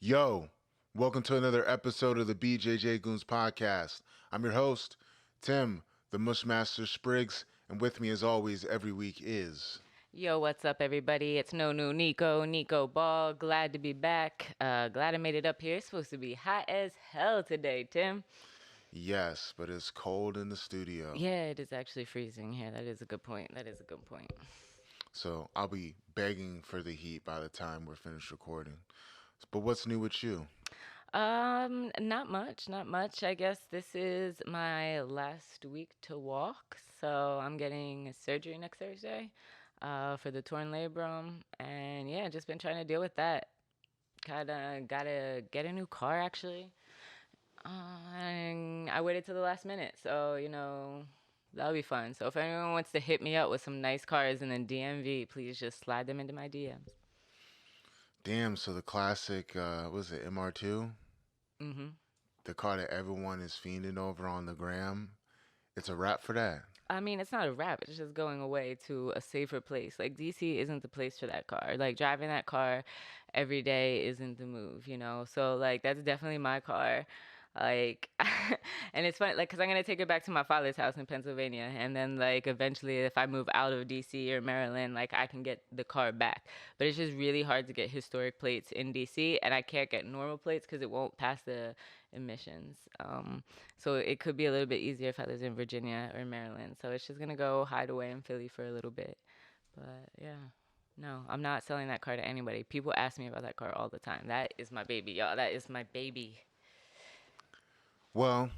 Yo, welcome to another episode of the Bjj Goons podcast. I'm your host, Tim, the Mushmaster Spriggs, and with me as always every week is... Yo, what's up, everybody? It's no new Nico Ball. Glad to be back. Glad I made it up here. It's supposed to be hot as hell today, Tim. Yes, but it's cold in the studio. Yeah, it is actually freezing here. That is a good point. That is a good point. So I'll be begging for the heat by the time we're finished recording. But what's new with you? Not much, not much. I guess this is my last week to walk, so I'm getting surgery next Thursday, for the torn labrum, and yeah, just been trying to deal with that. Kinda gotta get a new car actually. And I waited till the last minute, so that'll be fun. So if anyone wants to hit me up with some nice cars in the DMV, please just slide them into my DMs. Damn, so the classic, was it MR2? Mhm. The car that everyone is fiending over on the gram. It's a wrap for that. I mean, it's not a wrap. It's just going away to a safer place. Like DC isn't the place for that car. Like driving that car every day isn't the move. So like that's definitely my car. Like, and it's funny, like, cause I'm gonna take it back to my father's house in Pennsylvania, and then like eventually, if I move out of DC or Maryland, like I can get the car back. But it's just really hard to get historic plates in DC, and I can't get normal plates because it won't pass the emissions. So it could be a little bit easier if I was in Virginia or Maryland. So it's just gonna go hide away in Philly for a little bit. But yeah. No, I'm not selling that car to anybody. People ask me about that car all the time. That is my baby, y'all. That is my baby. Well,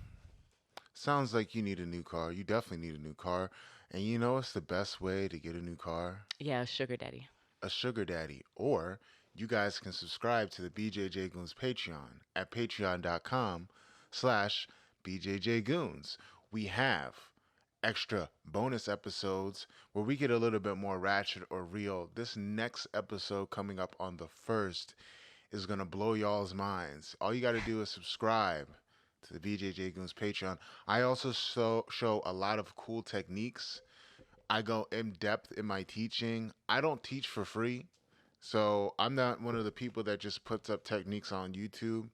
sounds like you need a new car. You definitely need a new car. And you know what's the best way to get a new car? Yeah, sugar daddy. A sugar daddy. Or you guys can subscribe to the BJJ Goons Patreon at patreon.com/slash BJJ Goons. We have extra bonus episodes where we get a little bit more ratchet or real. This next episode coming up on the 1st is going to blow y'all's minds. All you got to do is subscribe to the BJJ Goons Patreon. I also show a lot of cool techniques. I go in depth in my teaching. I don't teach for free. So I'm not one of the people that just puts up techniques on YouTube.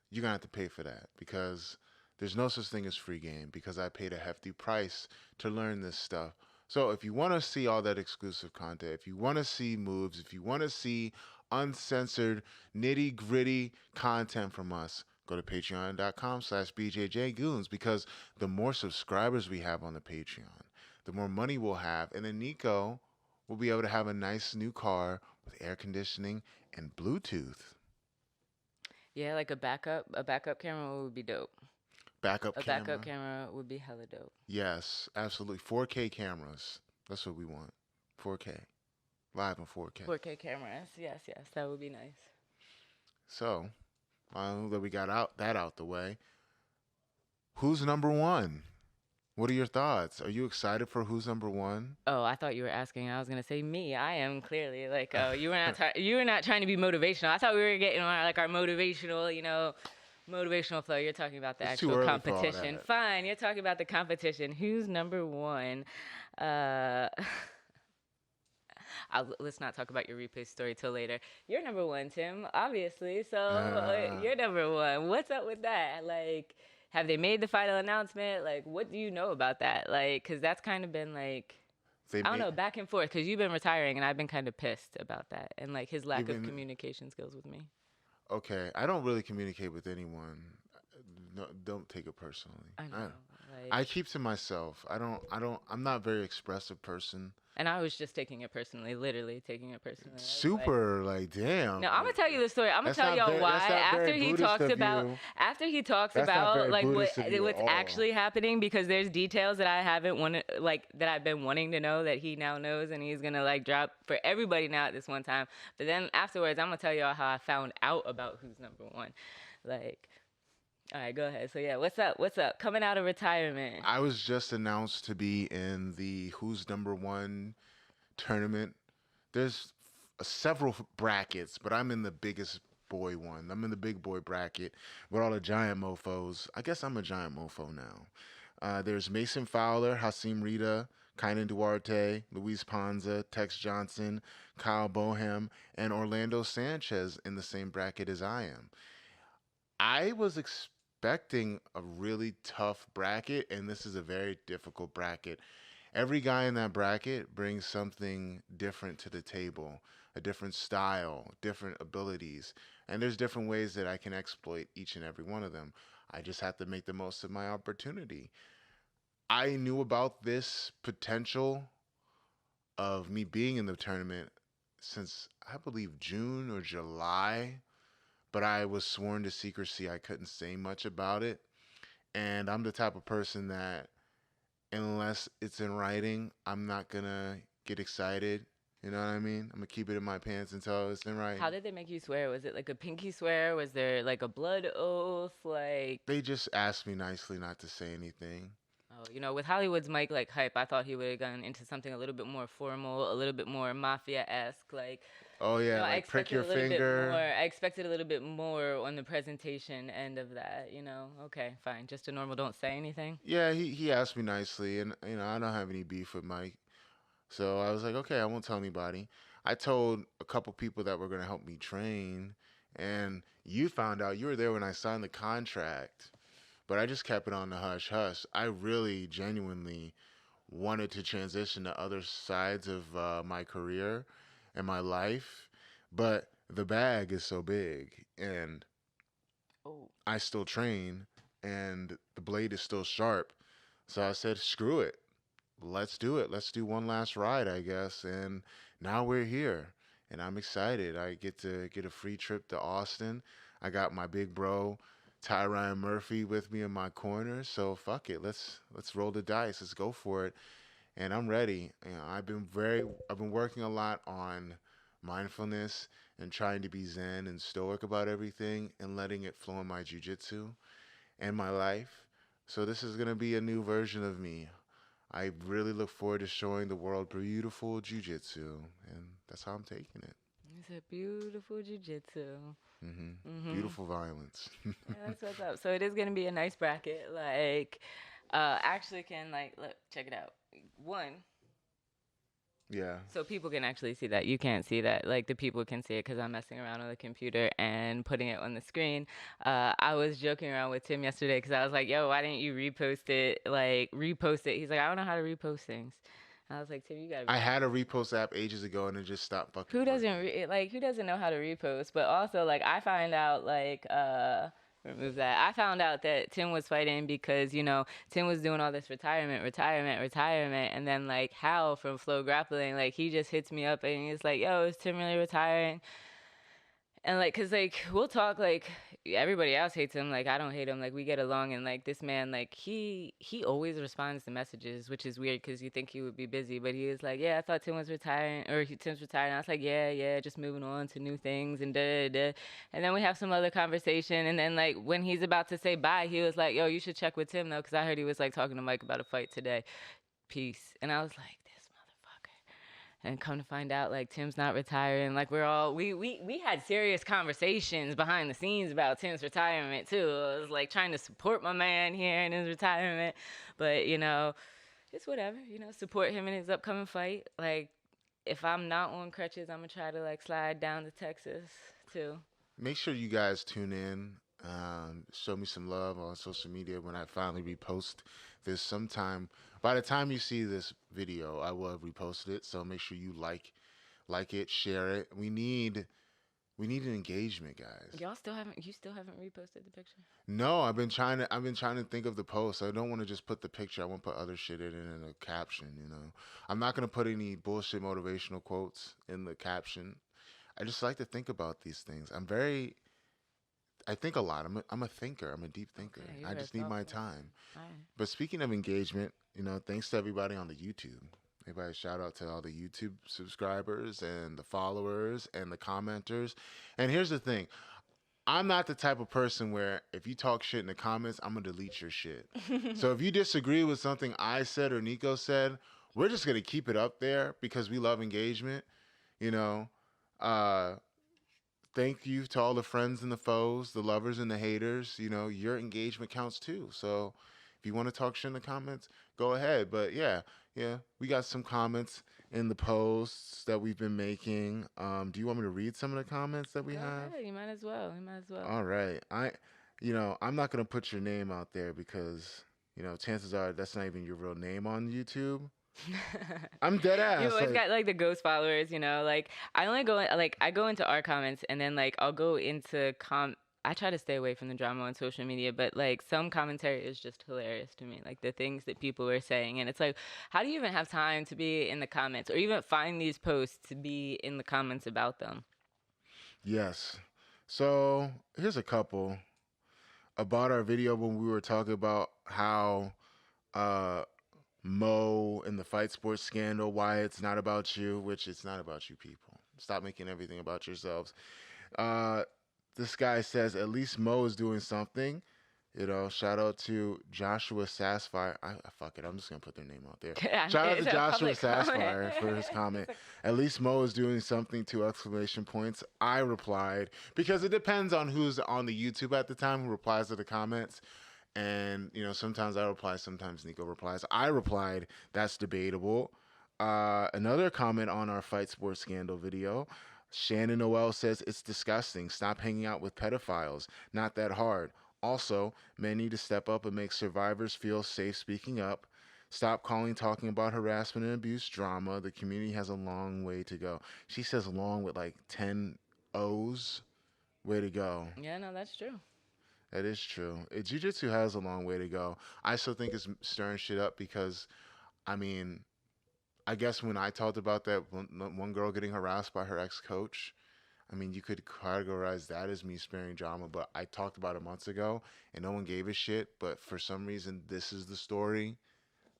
You're going to have to pay for that because there's no such thing as free game because I paid a hefty price to learn this stuff. So if you want to see all that exclusive content, if you want to see moves, if you want to see uncensored, nitty gritty content from us, go to patreon.com/slash bjjgoons because the more subscribers we have on the Patreon, the more money we'll have. And then Nico will be able to have a nice new car with air conditioning and Bluetooth. Yeah, like a backup camera would be dope. Backup A backup camera. camera would be hella dope. Yes, absolutely. 4K cameras. That's what we want. 4K. Live in 4K. 4K cameras. Yes, yes, that would be nice. So, that we got out the way. Who's number one? What are your thoughts? Are you excited for who's number one? Oh, I thought you were asking. I was gonna say me. I am clearly like. Oh, you were not trying to be motivational. I thought we were getting our motivational flow. You're talking about the It's too actual early for all competition. that. Fine. You're talking about the competition. Who's number one? Uh. Let's not talk about your replay story till later. You're number one, Tim, obviously. So you're number one. What's up with that? Like, have they made the final announcement? Like, what do you know about that? Like, because that's kind of been like, They I don't made, know, back and forth. Because you've been retiring, and I've been kind of pissed about that, and like his lack you've of been communication skills with me. okay. I don't really communicate with anyone. No, don't take it personally. I know, I like, keep to myself. I'm not a very expressive person. and I was just taking it personally, literally taking it personally. I was like, Super, like, damn. no, I'm gonna tell you the story. I'm gonna That's tell not y'all very- why. that's not very Buddhist of you. After he talks That's not about very like Buddhist of you at what's all. actually happening, because there's details that I haven't wanted, like that I've been wanting to know that he now knows, and he's gonna like drop for everybody now at this one time. But then afterwards, I'm gonna tell y'all how I found out about who's number one. Like, all right, go ahead. So yeah, what's up? What's up? Coming out of retirement. I was just announced to be in the Who's Number One tournament. There's several brackets, but I'm in the biggest boy one. I'm in the big boy bracket with all the giant mofos. I guess I'm a giant mofo now. There's Mason Fowler, Hasim Rita, Kynan Duarte, Luis Ponza, Tex Johnson, Kyle Boham, and Orlando Sanchez in the same bracket as I am. I was expecting a really tough bracket, and this is a very difficult bracket. Every guy in that bracket brings something different to the table, a different style, different abilities, and there's different ways that I can exploit each and every one of them. I just have to make the most of my opportunity. I knew about this potential of me being in the tournament since I believe June or July, but I was sworn to secrecy. I couldn't say much about it. And I'm the type of person that, unless it's in writing, I'm not gonna get excited. You know what I mean? I'm gonna keep it in my pants until it's in How writing. did they make you swear? Was it like a pinky swear? Was there like a blood oath? Like, They just asked me nicely not to say anything. oh, with Hollywood's Mike like hype, I thought he would have gone into something a little bit more formal, a little bit more mafia esque. Like, Oh yeah, I like prick expected your a little bit more. finger. I expected a little bit more on the presentation end of that. Okay, fine, just a normal. Don't say anything. Yeah, he asked me nicely, and I don't have any beef with Mike, so I was like, okay, I won't tell anybody. I told a couple people that were gonna help me train, and you found out. You were there when I signed the contract, but I just kept it on the hush hush. I really genuinely wanted to transition to other sides of my career and my life, but the bag is so big, and Oh, I still train, and the blade is still sharp. So I said, screw it. Let's do it. Let's do one last ride, I guess. And now we're here, and I'm excited. I get to get a free trip to Austin. I got my big bro, Tyron Murphy, with me in my corner. So fuck it. Let's roll the dice. Let's go for it. And I'm ready. I've been working a lot on mindfulness and trying to be zen and stoic about everything and letting it flow in my jujitsu and my life. So this is gonna be a new version of me. I really look forward to showing the world beautiful jujitsu, and that's how I'm taking it. it's a beautiful jujitsu. Mhm. Beautiful violence. Yeah, that's what's up. So it is gonna be a nice bracket. Like, actually, can like look, check it out. One, Yeah. so people can actually see that. You can't see that. Like the people can see it because I'm messing around on the computer and putting it on the screen. I was joking around with Tim yesterday because I was like, "Yo, why didn't you repost it? Like repost it." He's like, "I don't know how to repost things." I was like, "Tim, you gotta I repost." had a repost app ages ago and it just stopped fucking Who doesn't working. who doesn't know how to repost? But also like I find out like remove that. I found out that Tim was fighting because, Tim was doing all this retirement, and then like Hal from Flow Grappling, like he just hits me up and he's like, "Yo, is Tim really retiring?" And like, cause like we'll talk like everybody else hates him, like I don't hate him, like we get along, and like this man, like he always responds to messages, which is weird because you think he would be busy, but he was like, "Yeah, I thought Tim was retiring, or Tim's retiring." And I was like, "Yeah, yeah, just moving on to new things and da da da." And then we have some other conversation, and then like when he's about to say bye, he was like, "Yo, you should check with Tim though, cause I heard he was like talking to Mike about a fight today. Peace." And I was like, this motherfucker. And come to find out, like Tim's not retiring. Like we're all we had serious conversations behind the scenes about Tim's retirement too. I was like trying to support my man here in his retirement, but it's whatever. Support him in his upcoming fight. Like if I'm not on crutches, I'm gonna try to like slide down to Texas too. Make sure you guys tune in. Show me some love on social media when I finally repost this sometime. By the time you see this video, I will have reposted it. So make sure you like it, share it. We need an engagement, guys. You still haven't reposted the picture? No, I've been trying to think of the post. I don't want to just put the picture. I want to put other shit in a caption. I'm not gonna put any bullshit motivational quotes in the caption. I just like to think about these things. I think a lot. I'm a thinker. I'm a deep thinker. Okay, you I are just need my thoughtful. time. All right. But speaking of engagement, thanks to everybody on the YouTube. Everybody, shout out to all the YouTube subscribers and the followers and the commenters. And here's the thing. I'm not the type of person where if you talk shit in the comments, I'm gonna delete your shit. So if you disagree with something I said or Nico said, we're just gonna keep it up there because we love engagement. You know, uh, thank you to all the friends and the foes, the lovers and the haters. Your engagement counts too. So if you want to talk shit in the comments, go ahead. But yeah, Yeah, we got some comments in the posts that we've been making. Do you want me to read some of the comments that we Go have? ahead. You might as well. You might as well. All right. I'm not gonna put your name out there because chances are that's not even your real name on YouTube. I'm dead You ass. always Like, got like the ghost followers, you know. Like I only go like I go into our comments and then like I'll go into com. I try to stay away from the drama on social media, but like some commentary is just hilarious to me. Like the things that people were saying, and it's like, how do you even have time to be in the comments or even find these posts to be in the comments about them? yes. So here's a couple about our video when we were talking about how uh Mo and the fight sports scandal, why it's not about you, which it's not about you people. Stop making everything about yourselves. Uh, this guy says at least Mo is doing something. Shout out to Joshua Sassfire. Fuck it, I'm just gonna put their name out there. Shout out to It's a Joshua public comment. Sassfire for his comment. At least Mo is doing something, two exclamation points. I replied because it depends on who's on the YouTube at the time who replies to the comments. And sometimes I reply, sometimes Nico replies. I replied, that's debatable. Another comment on our fight sports scandal video. Shannon Noel says it's disgusting. Stop hanging out with pedophiles. Not that hard. Also, men need to step up and make survivors feel safe speaking up. Stop talking about harassment and abuse drama. The community has a long way to go. She says long with like 10 O's. Way to go. Yeah, no, that's true. That is true. Jiu-jitsu has a long way to go. I still think it's stirring shit up because, I mean, I guess when I talked about that one girl getting harassed by her ex-coach, I mean, you could categorize that as me sparing drama, but I talked about it months ago and no one gave a shit. But for some reason, this is the story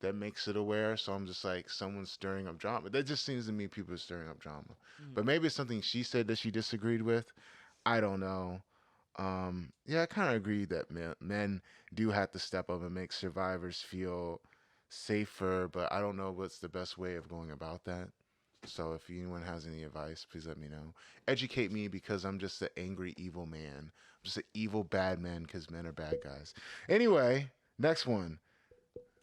that makes it aware. So I'm just like, someone's stirring up drama. That just seems to me people are stirring up drama. Mm. But maybe it's something she said that she disagreed with. I don't know. Yeah, I kind of agree that men do have to step up and make survivors feel safer, but I don't know what's the best way of going about that. So if anyone has any advice, please let me know. Educate me because I'm just an angry, evil man. I'm just an evil, bad man because men are bad guys. Anyway, next one.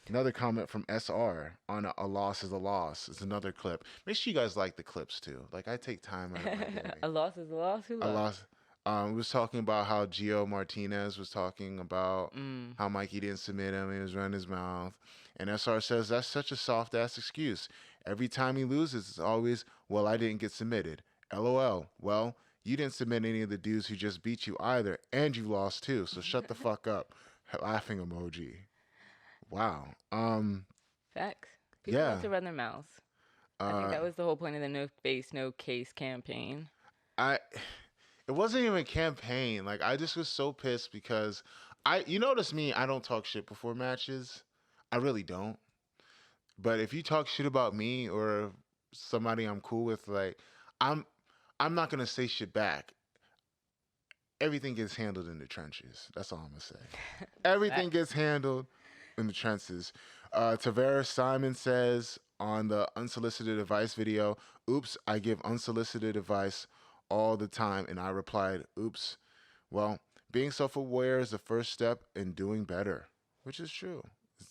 Another comment from SR on a loss is a loss. It's another clip. Make sure you guys like the clips too. Like I take time out of my day. A loss is a loss. Who I lost? lost. We was talking about how Gio Martinez was talking about Mm. how Mikey didn't submit him. He was running his mouth. And SR says that's such a soft ass excuse. Every time he loses, it's always, well, I didn't get submitted. LOL. Well, you didn't submit any of the dudes who just beat you either, and you lost too. So shut the fuck up. Laughing emoji. Wow. Facts. People Yeah. like to run their mouths. I think Uh, that was the whole point of the no face, no case campaign. I it wasn't even a campaign. Like I just was so pissed because you notice me, I don't talk shit before matches. I really don't. But if you talk shit about me or somebody I'm cool with, like I'm I'm not gonna say shit back. Everything gets handled in the trenches. That's all I'm gonna say. Everything Facts. gets handled in the trenches. Tavares Simon says on the unsolicited advice video, oops, I give unsolicited advice all the time. And I replied, oops. Well, being self aware is the first step in doing better, which is true.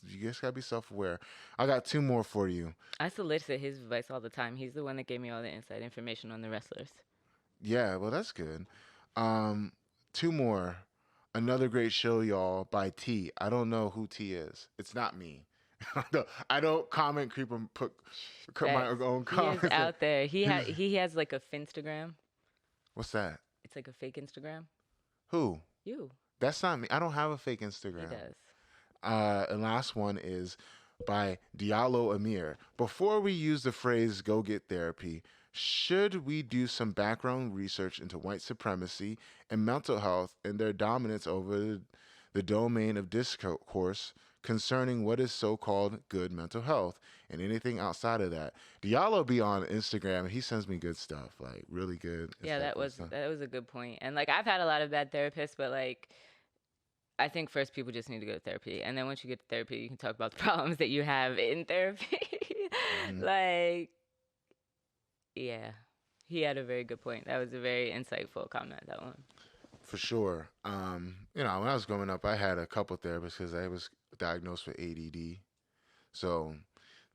You just gotta be self aware. I got two more for you. I solicit his advice all the time. He's the one that gave me all the inside information on the wrestlers. Yeah, well, that's good. Um, two more. Another great show, y'all, by T. I don't know who T is. It's not me. I don't comment, creep, and put my Facts. own He is comments. out there. He has like a Finstagram. What's that? It's like a fake Instagram. Who? You. That's not me. I don't have a fake He Instagram. does. And last one is by Diallo Amir. Before we use the phrase go get therapy, should we do some background research into white supremacy and mental health and their dominance over the domain of discourse concerning what is so called good mental health and anything outside of that? Diallo be on Instagram and he sends me good stuff, like really good. Yeah, that insightful was stuff. that was a good point. And like I've had a lot of bad therapists, but like I think first people just need to go to therapy, and then once you get to therapy, you can talk about the problems that you have in therapy. Mhm. Like, yeah, he had a very good point. That was a very insightful comment. That one. For sure. When I was growing up, I had a couple therapists because I was diagnosed with ADD. So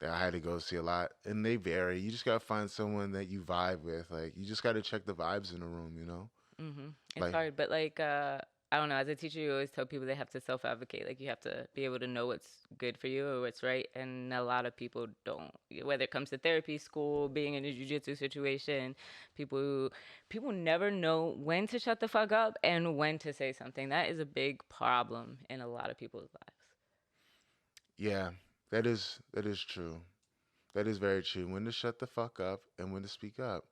that I had to go see a lot, and they vary. You just gotta find someone that you vibe with. Like you just gotta check the vibes in the room, you know. It's Like hard, but like I don't know, as a teacher you always tell people they have to self-advocate. Like you have to be able to know what's good for you or what's right, and a lot of people don't. Whether it comes to therapy, school, being in a jiu-jitsu situation, people people never know when to shut the fuck up and when to say something. That is a big problem in a lot of people's lives. yeah, that is true. That is very true. When to shut the fuck up and when to speak up.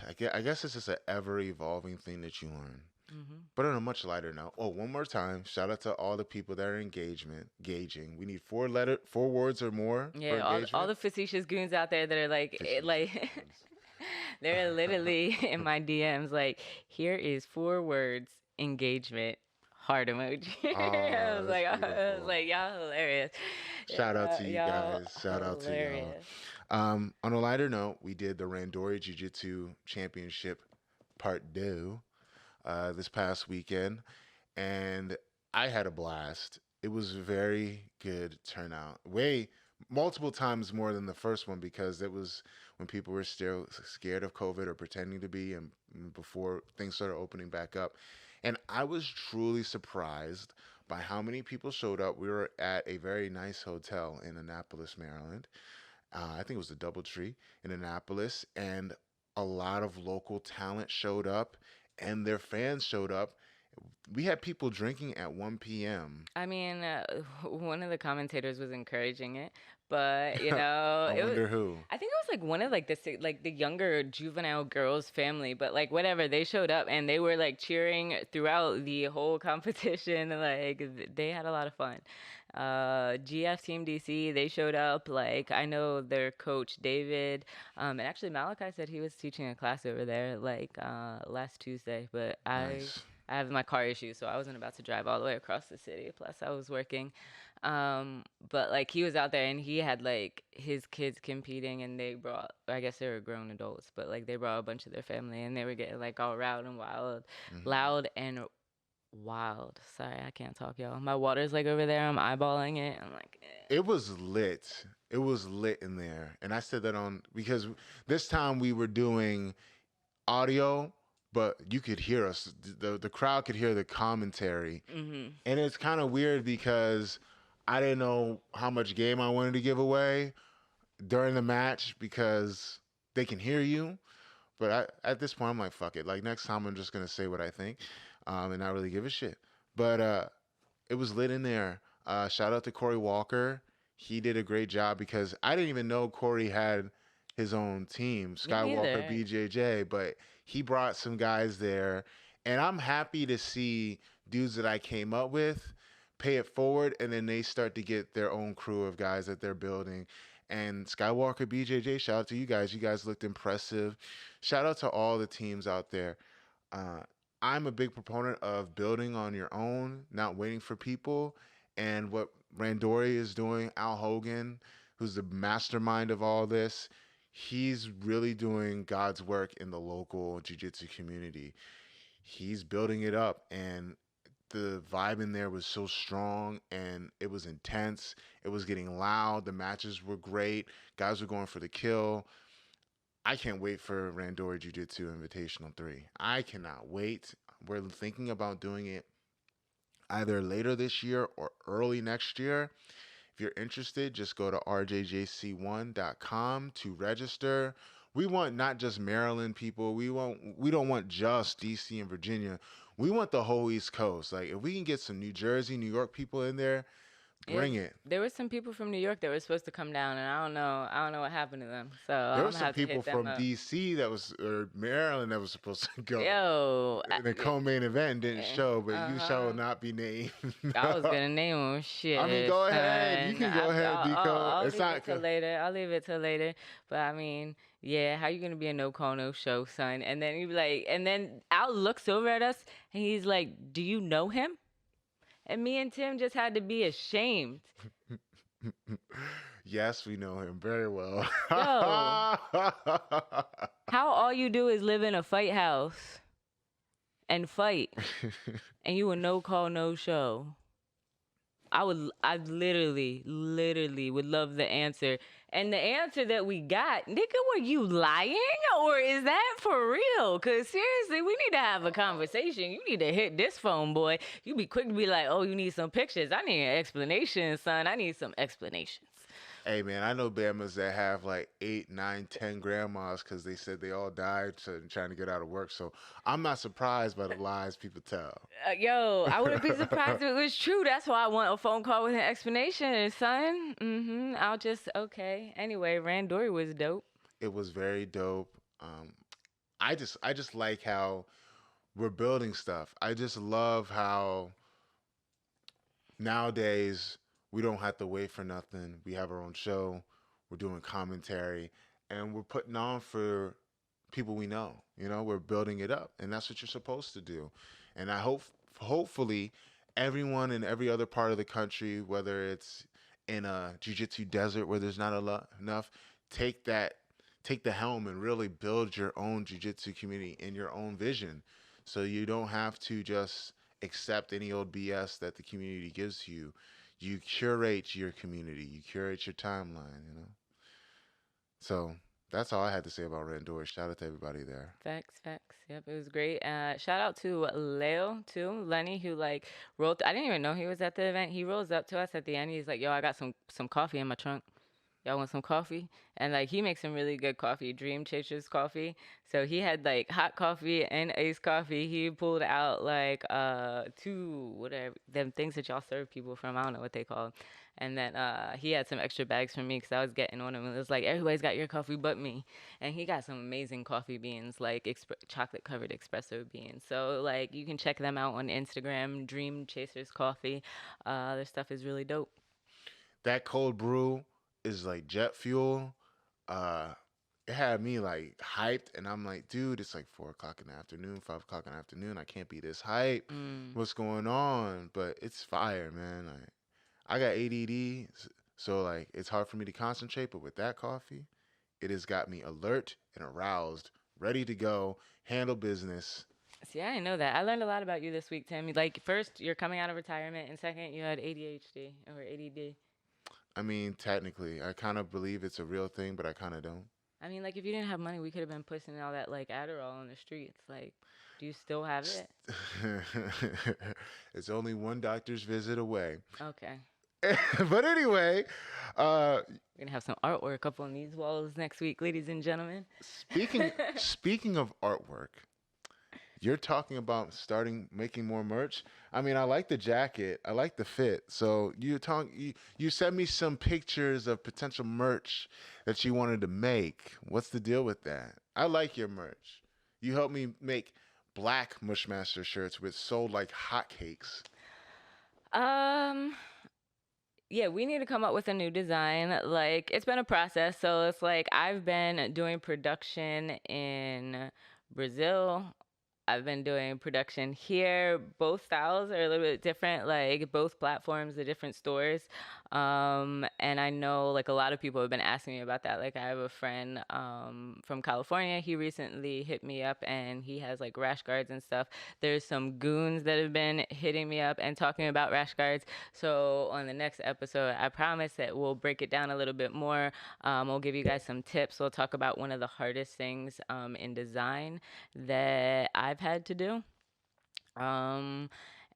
I guess it's just an ever evolving thing that you learn. Hmm. But on a much lighter note, oh, one more time, shout out to all the people that are gauging. We need four words or more for Yeah, all engagement. the facetious goons out there that are like Facetious like goons. they're literally in my DMs like, here is 4 words, engagement, heart emoji. Oh, that's I was beautiful. like, y'all hilarious. Shout out to you Y'all guys. Shout out to y'all. hilarious. On a lighter note, we did the Randori Jiu Jitsu Championship Part 2 this past weekend, and I had a blast. It was a very good turnout. Way multiple times more than the first one because it was when people were still scared of COVID or pretending to be, and before things started opening back up. And I was truly surprised by how many people showed up. We were at a very nice hotel in Annapolis, Maryland. I think it was the DoubleTree in Annapolis, and a lot of local talent showed up, and their fans showed up. We had people drinking at 1 p.m. I mean, one of the commentators was encouraging it, but you know, I it was. wonder who. I think it was like one of like like the younger juvenile girls' family, but like whatever, they showed up and they were like cheering throughout the whole competition. Like they had a lot of fun. GF Team DC, they showed up. Like I know their coach David, and actually Malachi said he was teaching a class over there like last Tuesday, but Nice. I have my car issue, so I wasn't about to drive all the way across the city. Plus, I was working. But like he was out there and he had like his kids competing, and they brought, I guess they were grown adults, but like they brought a bunch of their family, and they were getting like all loud and wild, Hmm. loud and wild. Sorry, I can't talk, y'all. My water's like over there. I'm eyeballing it. I'm like, It was lit. It was lit in there. And I said that on because this time we were doing audio, but you could hear us. The crowd could hear the commentary. mm-hmm. And it's kind of weird because I didn't know how much game I wanted to give away during the match because they can hear you. But at this point, I'm like, fuck it. Like next time, I'm just gonna say what I think, and not really give a shit. But it was lit in there. Shout out to Corey Walker. He did a great job because I didn't even know Corey had his own team, Me Skywalker neither. BJJ, but he brought some guys there, and I'm happy to see dudes that I came up with pay it forward, and then they start to get their own crew of guys that they're building. And Skywalker BJJ, shout out to you guys. You guys looked impressive. Shout out to all the teams out there. Uh, I'm a big proponent of building on your own, not waiting for people. And what Randori is doing, Al Hogan, who's the mastermind of all this, he's really doing God's work in the local jiu-jitsu community. He's building it up, and the vibe in there was so strong and it was intense. It was getting loud. The matches were great. Guys were going for the kill. I can't wait for Randori Jiu Jitsu Invitational 3. I cannot wait. We're thinking about doing it either later this year or early next year. If you're interested, just go to rjjc1.com to register. We want not just Maryland people. We don't want just DC and Virginia. We want the whole East Coast. Like if we can get some New Jersey, New York people in there, Yeah, bring it. there were some people from New York that were supposed to come down, and I don't know what happened to them. So There I'm were gonna some have to people hit them from up. DC that was or Maryland that was supposed to go. Yo, The co-main event didn't show, but you shall uh-huh. not be named. I was gonna name them. I mean, Shit, go ahead. You son. can go ahead, Nico. I'll It's leave not. it till later. I'll leave it till later. But I mean, yeah, how you gonna be a no call, no show, son? And then you be like, and then Al looks over at us and he's like, "Do you know him?" And me and Tim just had to be ashamed. Yes, we know him very well. Yo, how all you do is live in a fight house and fight, and you a no call, no show. I literally would love the answer. And the answer that we got, nigga, were you lying? Or is that for real? Because seriously, we need to have a conversation. You need to hit this phone, boy. You be quick to be like, oh, you need some pictures. I need an explanation, son. I need some explanations. Hey man, I know Bama's that have like 8, 9, 10 grandmas because they said they all died trying to get out of work. So I'm not surprised by the lies people tell. Yo, I wouldn't be surprised if it was true. That's why I want a phone call with an explanation, son. I'll just okay. Anyway, Randori was dope. It was very dope. I just like how we're building stuff. I just love how nowadays we don't have to wait for nothing. We have our own show. We're doing commentary, and we're putting on for people we know. We're building it up, and that's what you're supposed to do. And I hope, hopefully, everyone in every other part of the country, whether it's in a jiu-jitsu desert where there's not enough, take that, take the helm and really build your own jiu-jitsu community in your own vision, so you don't have to just accept any old BS that the community gives you. You curate your community. You curate your timeline. So that's all I had to say about Randor. Shout out to everybody there. Facts, facts. Yep, it was great. Shout out to Leo too, Lenny, who like rolled. I didn't even know he was at the event. He rolls up to us at the end. He's like, "Yo, I got some coffee in my trunk. Y'all want some coffee?" And like he makes some really good coffee, Dream Chasers coffee. So he had like hot coffee and iced coffee. He pulled out like two whatever them things that y'all serve people from. I don't know what they call 'em. And then he had some extra bags for me because I was getting on him. It was like everybody's got your coffee but me. And he got some amazing coffee beans, like chocolate covered espresso beans. So like you can check them out on Instagram, Dream Chasers Coffee. Their stuff is really dope. That cold brew is like jet fuel. Uh, it had me like hyped, and I'm like, dude, it's like 4 o'clock in the afternoon, 5 o'clock in the afternoon. I can't be this hype. Mm. What's going on? But it's fire, man. Like, I got ADD, so like it's hard for me to concentrate. But with that coffee, it has got me alert and aroused, ready to go, handle business. See, I didn't know that. I learned a lot about you this week, Tim. Like, first, you're coming out of retirement, and second, you had ADHD or ADD. I mean, technically, I kind of believe it's a real thing, but I kind of don't. I mean, like, if you didn't have money, we could have been pushing all that, like, Adderall on the streets. Like, do you still have it? It's only one doctor's visit away. Okay. But anyway, uh, We're going to have some artwork up on these walls next week, ladies and gentlemen. speaking of artwork, you're talking about starting making more merch. I mean, I like the jacket, I like the fit. So you sent me some pictures of potential merch that you wanted to make. What's the deal with that? I like your merch. You helped me make black Mushmaster shirts which sold like hotcakes. Um, yeah, we need to come up with a new design. Like, it's been a process. So it's like I've been doing production in Brazil. I've been doing production here. Both styles are a little bit different, like both platforms, the different stores. And I know like a lot of people have been asking me about that. Like I have a friend from California. He recently hit me up and he has like rash guards and stuff. There's some goons that have been hitting me up and talking about rash guards. So on the next episode, I promise that we'll break it down a little bit more. We'll give you guys some tips. We'll talk about one of the hardest things in design that I've had to do. Um,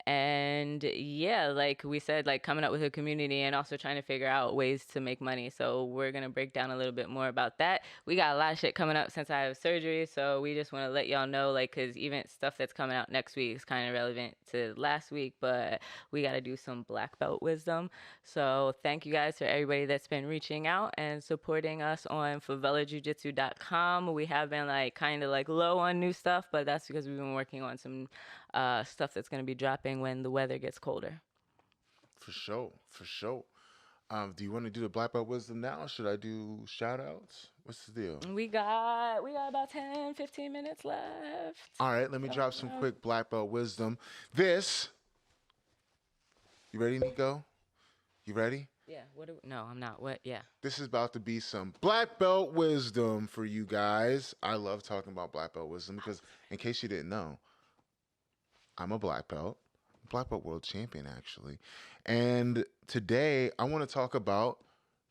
and yeah, like we said, like coming up with a community and also trying to figure out ways to make money. So we're gonna break down a little bit more about that. We got a lot of shit coming up since I have surgery, so we just want to let y'all know, like, cause even stuff that's coming out next week is kind of relevant to last week, but we got to do some black belt wisdom. So thank you guys for everybody that's been reaching out and supporting us on favelajujitsu.com. We have been like kind of like low on new stuff, but that's because we've been working on some stuff that's going to be dropping when the weather gets colder. For sure, for sure. Do you want to do the Black Belt Wisdom now? Or should I do shout outs? What's the deal? We got about 10, 15 minutes left. All right, let me drop some quick Black Belt Wisdom. You ready, Nico? You ready? Yeah, no, I'm not. What? Yeah. This is about to be some Black Belt Wisdom for you guys. I love talking about Black Belt Wisdom because, in case you didn't know, I'm a black belt, black belt world champion actually. And today I want to talk about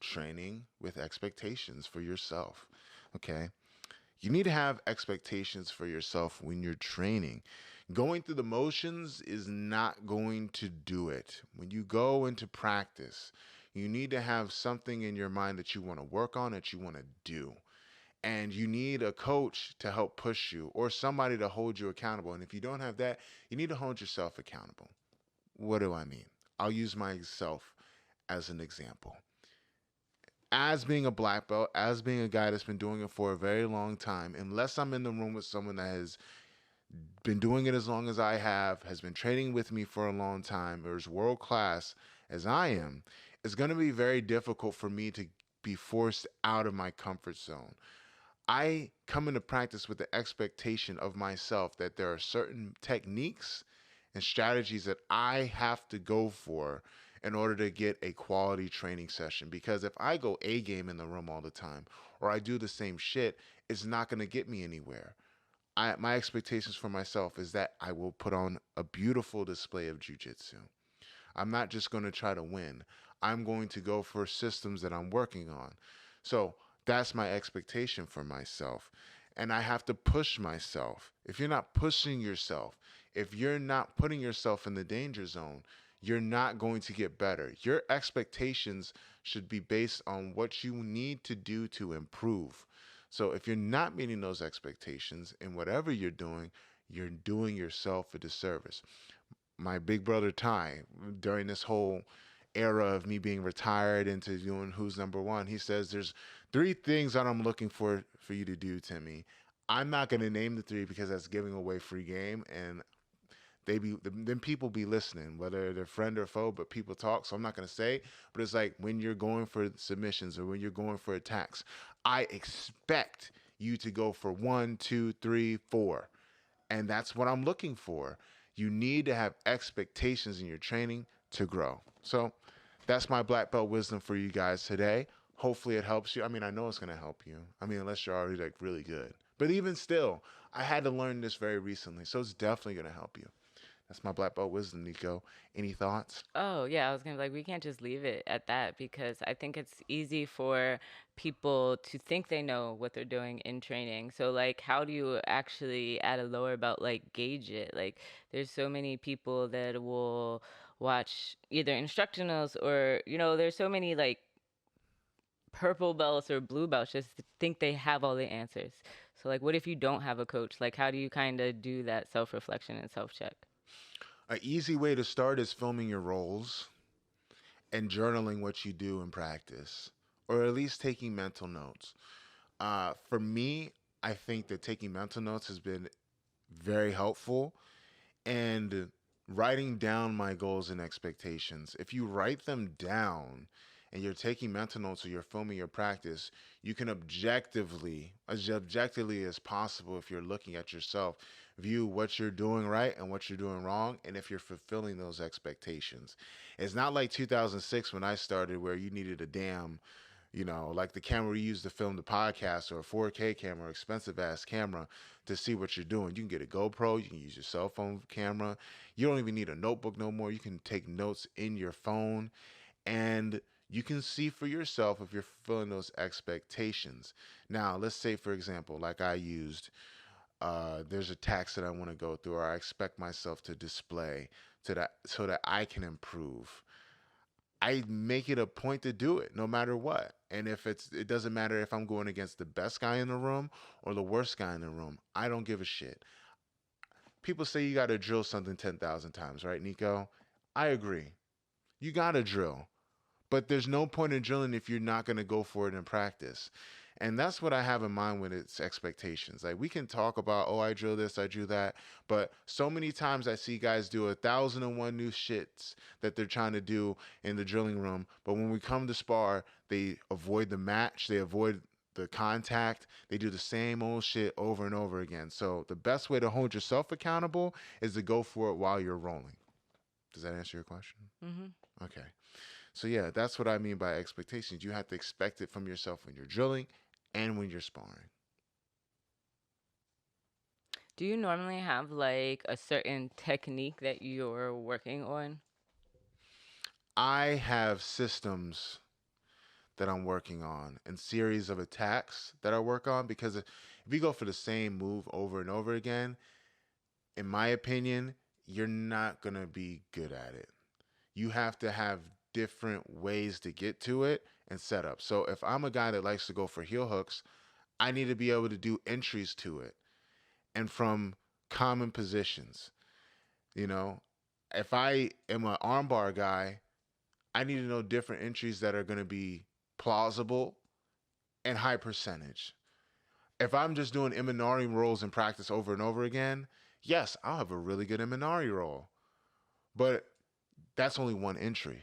training with expectations for yourself. Okay. You need to have expectations for yourself when you're training. Going through the motions is not going to do it. When you go into practice, you need to have something in your mind that you want to work on, that you want to do. And you need a coach to help push you or somebody to hold you accountable. And if you don't have that, you need to hold yourself accountable. What do I mean? I'll use myself as an example. As being a black belt, as being a guy that's been doing it for a very long time, unless I'm in the room with someone that has been doing it as long as I have, has been training with me for a long time, or is world class as I am, it's going to be very difficult for me to be forced out of my comfort zone. I come into practice with the expectation of myself that there are certain techniques and strategies that I have to go for in order to get a quality training session. Because if I go A game in the room all the time or I do the same shit, it's not going to get me anywhere. My expectations for myself is that I will put on a beautiful display of jujitsu. I'm not just going to try to win. I'm going to go for systems that I'm working on. So that's my expectation for myself. And I have to push myself. If you're not pushing yourself, if you're not putting yourself in the danger zone, you're not going to get better. Your expectations should be based on what you need to do to improve. So if you're not meeting those expectations in whatever you're doing yourself a disservice. My big brother Ty, during this whole era of me being retired into doing Who's Number One, he says there's three things that I'm looking for you to do, Timmy. I'm not going to name the three because that's giving away free game, and then people be listening, whether they're friend or foe, but people talk. So I'm not going to say, but it's like when you're going for submissions or when you're going for attacks, I expect you to go for one, two, three, four. And that's what I'm looking for. You need to have expectations in your training to grow. So that's my black belt wisdom for you guys today. Hopefully it helps you. I mean, I know it's going to help you. I mean, unless you're already like really good. But even still, I had to learn this very recently. So it's definitely going to help you. That's my black belt wisdom, Nico. Any thoughts? Oh, yeah, I was gonna be like, we can't just leave it at that because I think it's easy for people to think they know what they're doing in training. So, like, how do you actually, at a lower belt, like, gauge it? Like, there's so many people that will watch either instructionals or, there's so many, like, purple belts or blue belts just think they have all the answers. So, like, what if you don't have a coach? Like, how do you kind of do that self reflection and self check? An easy way to start is filming your rolls and journaling what you do in practice, or at least taking mental notes. For me, I think that taking mental notes has been very helpful, and writing down my goals and expectations. If you write them down and you're taking mental notes or you're filming your practice, you can as objectively as possible, if you're looking at yourself, view what you're doing right and what you're doing wrong, and if you're fulfilling those expectations. It's not like 2006 when I started, where you needed a damn, like the camera we use to film the podcast, or a 4K camera, expensive ass camera to see what you're doing. You can get a GoPro, you can use your cell phone camera. You don't even need a notebook no more. You can take notes in your phone, and you can see for yourself if you're fulfilling those expectations. Now, let's say, for example, like I used, there's a tax that I want to go through, or I expect myself to display so that I can improve. I make it a point to do it no matter what. And it doesn't matter if I'm going against the best guy in the room or the worst guy in the room. I don't give a shit. People say you got to drill something 10,000 times, right, Nico? I agree. You got to drill. But there's no point in drilling if you're not going to go for it in practice. And that's what I have in mind when it's expectations. Like, we can talk about, oh, I drill this, I drill that. But so many times I see guys do 1,001 new shits that they're trying to do in the drilling room. But when we come to spar, they avoid the match, they avoid the contact, they do the same old shit over and over again. So the best way to hold yourself accountable is to go for it while you're rolling. Does that answer your question? Hmm. Okay. So yeah, that's what I mean by expectations. You have to expect it from yourself when you're drilling and when you're sparring. Do you normally have like a certain technique that you're working on? I have systems that I'm working on and series of attacks that I work on because if you go for the same move over and over again, in my opinion, you're not going to be good at it. You have to have different ways to get to it and set up. So if I'm a guy that likes to go for heel hooks, I need to be able to do entries to it and from common positions. You know, if I am an armbar guy, I need to know different entries that are going to be plausible and high percentage. If I'm just doing Imanari rolls in practice over and over again, yes, I'll have a really good Imanari roll. But that's only one entry.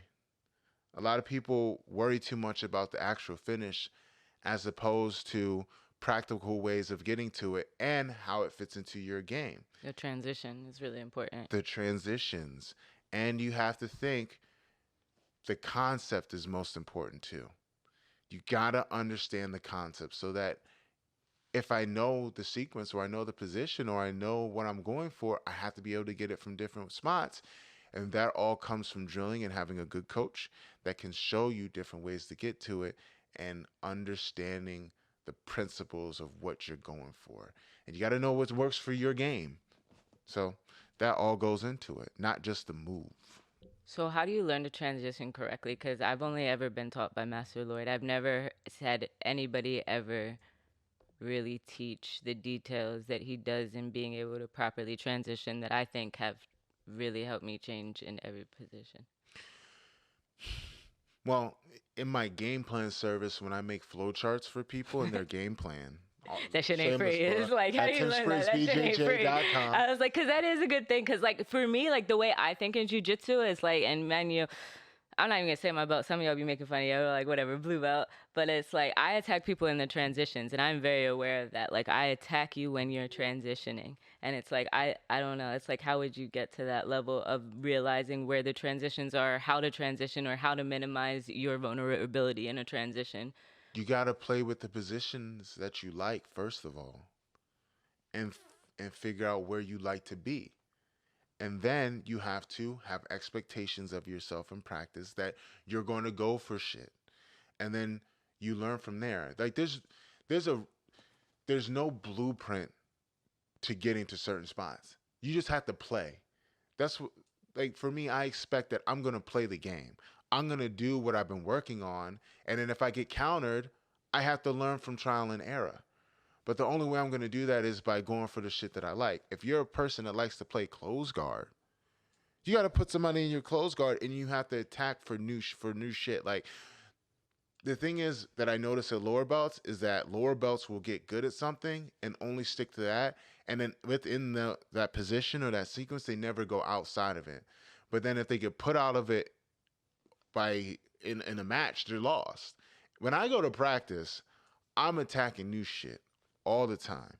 A lot of people worry too much about the actual finish as opposed to practical ways of getting to it and how it fits into your game. The transition is really important. The transitions. And you have to think the concept is most important too. You gotta understand the concept so that if I know the sequence or I know the position or I know what I'm going for, I have to be able to get it from different spots. And that all comes from drilling and having a good coach that can show you different ways to get to it and understanding the principles of what you're going for. And you got to know what works for your game. So that all goes into it, not just the move. So how do you learn to transition correctly? Because I've only ever been taught by Master Lloyd. I've never had anybody ever really teach the details that he does in being able to properly transition that I think have really helped me change in every position. Well, in my game plan service, when I make flowcharts for people in their game plan, That shit ain't shameless free. It's plug like, how do at you learn that? That shit ain't free. timspriggsbjj.com. I was like, because that is a good thing. Because, like, for me, like, the way I think in jujitsu is like, and man, I'm not even gonna say my belt. Some of y'all be making fun of you, like whatever, blue belt. But it's like I attack people in the transitions, and I'm very aware of that. Like I attack you when you're transitioning, and it's like I don't know. It's like how would you get to that level of realizing where the transitions are, how to transition, or how to minimize your vulnerability in a transition? You got to play with the positions that you like first of all, and and figure out where you like to be. And then you have to have expectations of yourself in practice that you're going to go for shit. And then you learn from there. Like there's a there's no blueprint to getting to certain spots. You just have to play. That's what, like for me, I expect that I'm going to play the game. I'm going to do what I've been working on, and then if I get countered, I have to learn from trial and error. But the only way I'm going to do that is by going for the shit that I like. If you're a person that likes to play close guard, you got to put somebody in your close guard and you have to attack for new shit. Like the thing is that I notice at lower belts is that lower belts will get good at something and only stick to that, and then within that position or that sequence, they never go outside of it. But then if they get put out of it by in a match, they're lost. When I go to practice, I'm attacking new shit all the time.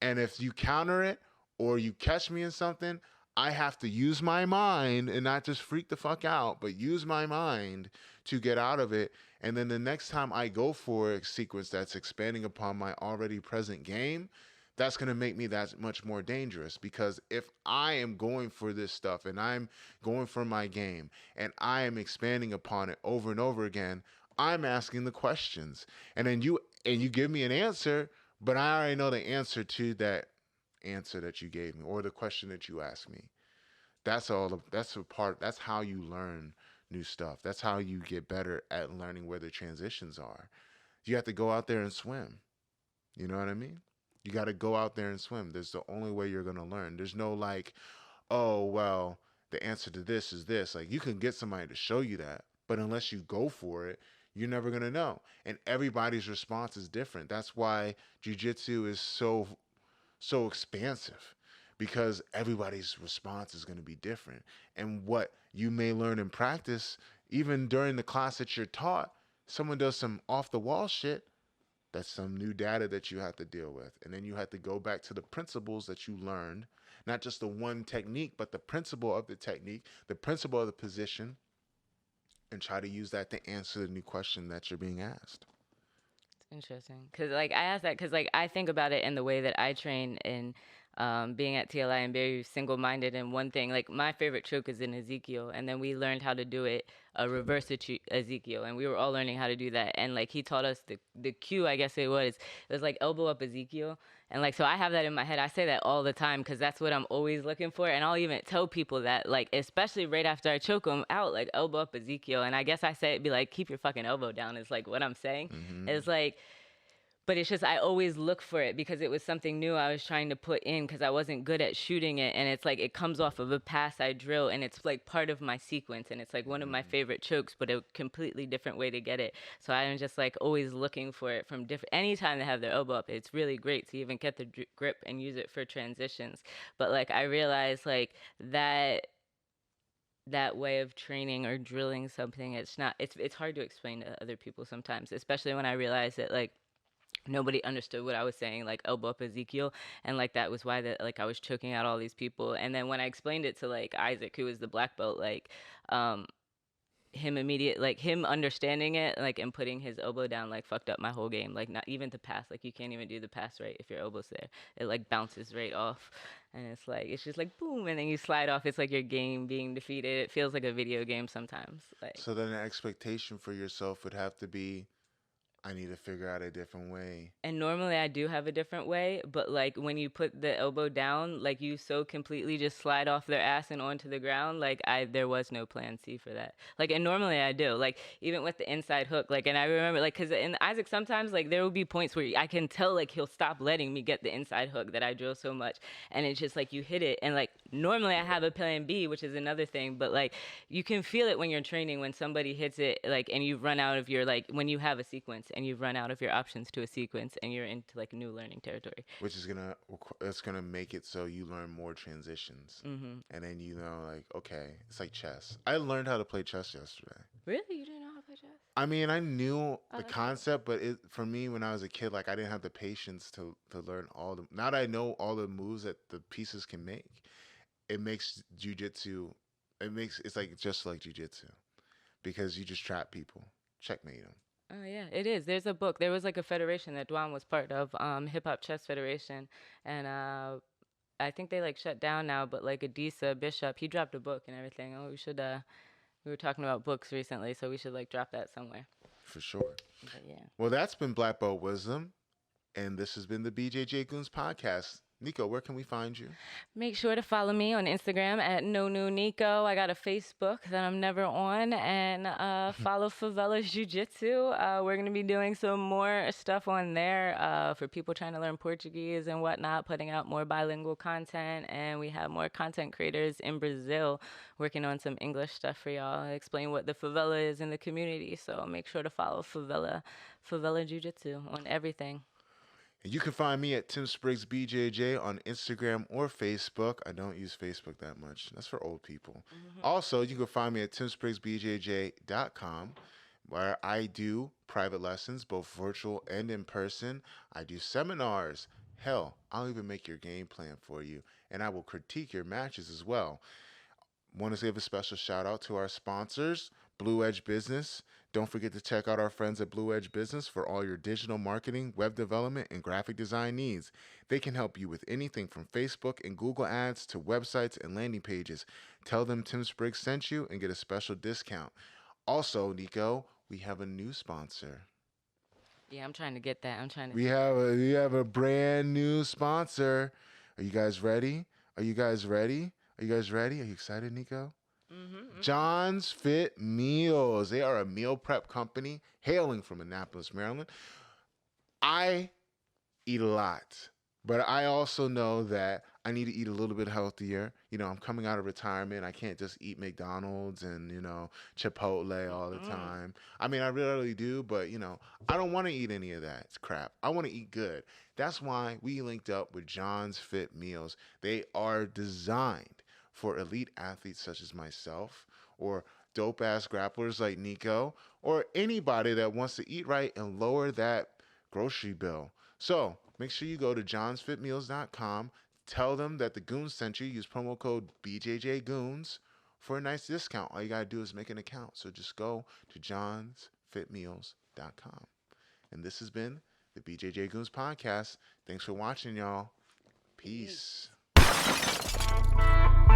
And if you counter it or you catch me in something, I have to use my mind and not just freak the fuck out, but use my mind to get out of it. And then the next time I go for a sequence that's expanding upon my already present game, that's going to make me that much more dangerous because if I am going for this stuff and I'm going for my game and I am expanding upon it over and over again, I'm asking the questions. And you give me an answer, but I already know the answer to that answer that you gave me or the question that you asked me. That's how you learn new stuff. That's how you get better at learning where the transitions are. You have to go out there and swim. You know what I mean? You got to go out there and swim. There's the only way you're going to learn. There's no like, oh, well, the answer to this is this. Like, you can get somebody to show you that, but unless you go for it, you're never going to know. And everybody's response is different. That's why jujitsu is so expansive because everybody's response is going to be different. And what you may learn in practice, even during the class that you're taught, someone does some off the wall shit, that's some new data that you have to deal with. And then you have to go back to the principles that you learned, not just the one technique, but the principle of the technique, the principle of the position, and try to use that to answer the new question that you're being asked. Interesting. Because, like, I asked that because, like, I think about it in the way that I train. And being at TLI and very single-minded in one thing. Like my favorite choke is in Ezekiel, and then we learned how to do it reverse Ezekiel, and we were all learning how to do that. And like he taught us the cue, I guess it was like elbow up Ezekiel, and like so I have that in my head. I say that all the time because that's what I'm always looking for, and I'll even tell people that, like especially right after I choke them out, like elbow up Ezekiel, and I guess I say it be like keep your fucking elbow down is like what I'm saying. Mm-hmm. It's like but it's just I always look for it because it was something new I was trying to put in because I wasn't good at shooting it, and it's like it comes off of a pass I drill, and it's like part of my sequence, and it's like one of my Mm-hmm. favorite chokes, but a completely different way to get it. So I'm just like always looking for it from different. Anytime they have their elbow up, it's really great to even get the grip and use it for transitions. But like I realized like that way of training or drilling something, it's hard to explain to other people sometimes, especially when I realize that like nobody understood what I was saying, like elbow up Ezekiel, and like that was why that like I was choking out all these people. And then when I explained it to like Isaac, who was the black belt, like um him understanding it like and putting his elbow down like fucked up my whole game. Like not even to pass, like you can't even do the pass right if your elbow's there. It like bounces right off, and it's just like boom, and then you slide off. It's like your game being defeated. It feels like a video game sometimes. Like So then the expectation for yourself would have to be, I need to figure out a different way. and normally I do have a different way, but like when you put the elbow down, like you so completely just slide off their ass and onto the ground, like there was no plan C for that. Like and normally I do, like even with the inside hook, like and I remember like because in Isaac sometimes like there will be points where I can tell like he'll stop letting me get the inside hook that I drill so much, and it's just like you hit it, and like normally I have a plan B, which is another thing, but like you can feel it when you're training when somebody hits it like and you've run out of your like when you have a sequence and you've run out of your options to a sequence and you're into like new learning territory. Which is gonna it's gonna make it so you learn more transitions, Hmm. and then you know like okay, it's like chess. I learned how to play chess yesterday. Really, you didn't know how to play chess? I mean, I knew Oh, the that's cool. concept, but it for me when I was a kid, like I didn't have the patience to learn all the. Now that I know all the moves that the pieces can make, it makes jujitsu. It's like just like jujitsu because you just trap people, checkmate them. Oh yeah, it is. There's a book. There was like a federation that Dwan was part of, Hip Hop Chess Federation, and I think they like shut down now. But like Adisa Bishop, he dropped a book and everything. Oh, we should. We were talking about books recently, so we should like drop that somewhere. For sure. But yeah. Well, that's been Black Belt Wisdom, and this has been the BJJ Goons podcast. Nico, where can we find you? Make sure to follow me on Instagram at No New Nico. I got a Facebook that I'm never on, and follow Favelas Jiu Jitsu. We're gonna be doing some more stuff on there for people trying to learn Portuguese and whatnot, putting out more bilingual content, and we have more content creators in Brazil working on some English stuff for y'all. Explain what the favela is in the community. So make sure to follow Favela Jiu Jitsu on everything. And you can find me at Tim Spriggs BJJ on Instagram or Facebook. I don't use Facebook that much. That's for old people. Hmm. Also, you can find me at timspriggsbjj.com where I do private lessons, both virtual and in person. I do seminars. Hell, I'll even make your game plan for you, and I will critique your matches as well. Want to give a special shout out to our sponsors, Blue Edge Business. Don't forget to check out our friends at Blue Edge Business for all your digital marketing, web development, and graphic design needs. They can help you with anything from Facebook and Google ads to websites and landing pages. Tell them Tim Spriggs sent you and get a special discount. Also, Nico, we have a new sponsor. Yeah, I'm trying to get that. I'm trying to We have a brand new sponsor. Are you guys ready? Are you guys ready? Are you guys ready? Are you excited, Nico? Mm-hmm. John's Fit Meals. They are a meal prep company hailing from Annapolis, Maryland. I eat a lot, but I also know that I need to eat a little bit healthier. I'm coming out of retirement. I can't just eat McDonald's and, Chipotle all the Mm-mm. time. I mean, I really do, but, I don't want to eat any of that. It's crap. I want to eat good. That's why we linked up with John's Fit Meals. They are designed for elite athletes such as myself or dope ass grapplers like Nico or anybody that wants to eat right and lower that grocery bill. So make sure you go to johnsfitmeals.com. Tell them that the Goons sent you. Use promo code BJJ Goons for a nice discount. All you got to do is make an account. So just go to johnsfitmeals.com. And this has been the BJJ Goons podcast. Thanks for watching, y'all. Peace. Peace.